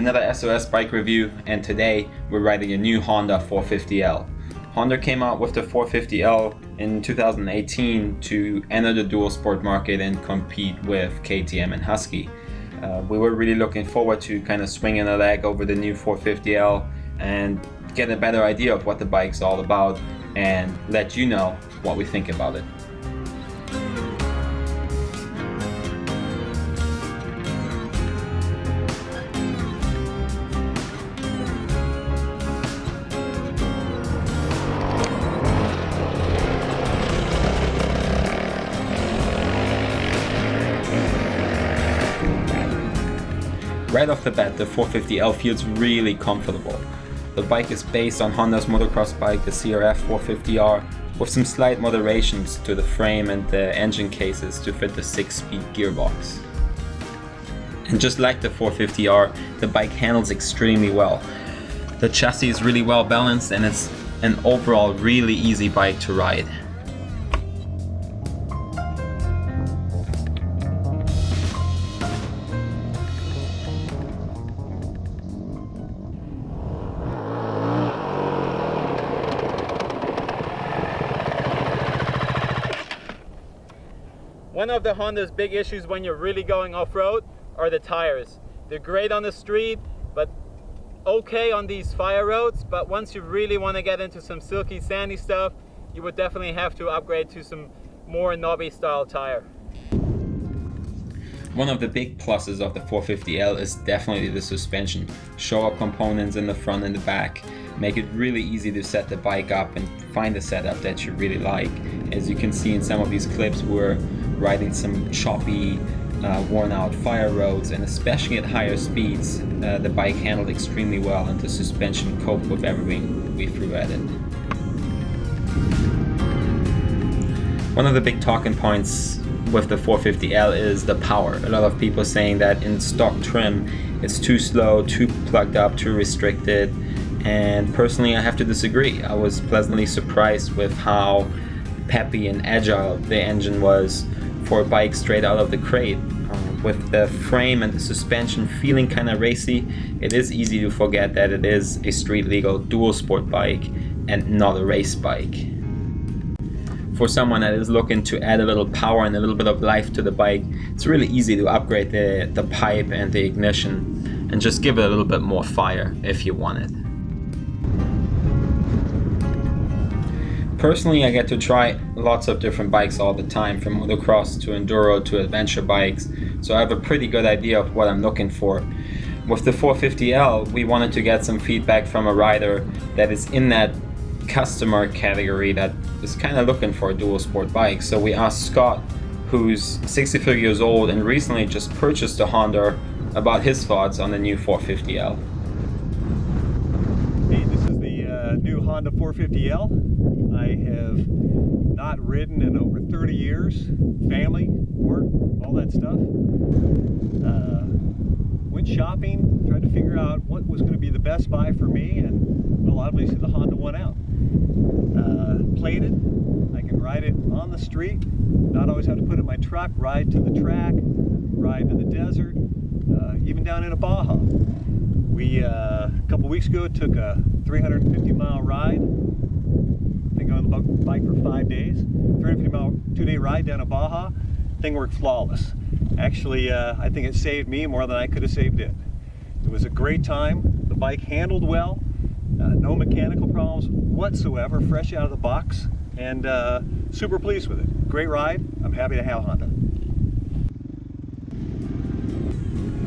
another SOS bike review, and today we're riding a new Honda 450L. Honda came out with the 450L in 2018 to enter the dual sport market and compete with KTM and Husky. We were really looking forward to kind of swinging a leg over the new 450L and get a better idea of what the bike's all about and let you know what we think about it. Right off the bat, the 450L feels really comfortable. The bike is based on Honda's motocross bike, the CRF450R, with some slight moderations to the frame and the engine cases to fit the 6-speed gearbox. And just like the 450R, the bike handles extremely well. The chassis is really well balanced and it's an overall really easy bike to ride. One of the Honda's big issues when you're really going off-road are the tires. They're great on the street, but okay on these fire roads, but once you really want to get into some silky, sandy stuff, you would definitely have to upgrade to some more knobby style tire. One of the big pluses of the 450L is definitely the suspension. Show-up components in the front and the back make it really easy to set the bike up and find a setup that you really like. As you can see in some of these clips, we're riding some choppy, worn out fire roads, and especially at higher speeds, the bike handled extremely well and the suspension coped with everything we threw at it. One of the big talking points with the 450L is the power. A lot of people saying that in stock trim it's too slow, too plugged up, too restricted, and personally I have to disagree. I was pleasantly surprised with how peppy and agile the engine was for a bike straight out of the crate. With the frame and the suspension feeling kind of racy, it is easy to forget that it is a street legal dual sport bike and not a race bike. For someone that is looking to add a little power and a little bit of life to the bike, it's really easy to upgrade the pipe and the ignition and just give it a little bit more fire if you want it. Personally, I get to try lots of different bikes all the time, from motocross to enduro to adventure bikes, so I have a pretty good idea of what I'm looking for. With the 450L, we wanted to get some feedback from a rider that is in that customer category that is kind of looking for a dual sport bike. So we asked Scott, who's 63 years old and recently just purchased a Honda, about his thoughts on the new 450L. Hey, this is the new Honda 450L. I have not ridden in over 30 years. Family, work, all that stuff. Went shopping, tried to figure out what was going to be the best buy for me, and well, obviously the Honda won out. Played it. I can ride it on the street, not always have to put it in my truck, ride to the track, ride to the desert, even down in a Baja. We, a couple weeks ago, took a 350-mile ride. I think I was on the bike for 5 days. 350-mile, 2-day ride down a Baja. Thing worked flawless. Actually, I think it saved me more than I could have saved it. It was a great time. The bike handled well. No mechanical problems whatsoever. Fresh out of the box. And super pleased with it. Great ride. I'm happy to have Honda.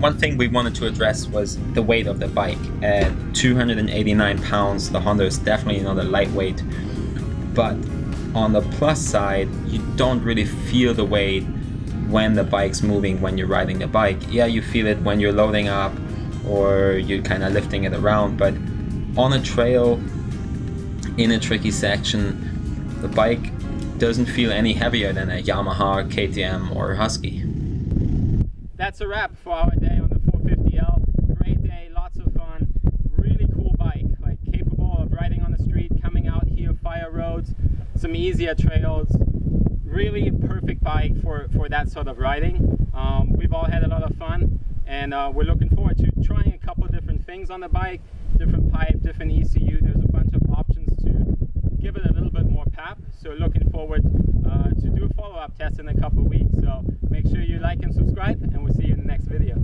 One thing we wanted to address was the weight of the bike. At 289 pounds, the Honda is definitely not a lightweight, but on the plus side, you don't really feel the weight when the bike's moving when you're riding the bike. Yeah, you feel it when you're loading up or you're kind of lifting it around, but on a trail, in a tricky section, the bike doesn't feel any heavier than a Yamaha, KTM, or Husky. That's a wrap for our day on the 450L. Great day, lots of fun, really cool bike, like capable of riding on the street, coming out here, fire roads, some easier trails. Really perfect bike for that sort of riding. We've all had a lot of fun, and we're looking forward to trying a couple different things on the bike, different pipe, different ECU. There's a bunch of options to give it a little bit more pep. So looking forward to do a follow-up test in a couple of weeks. So make sure you like and subscribe, and we'll see you in the next video.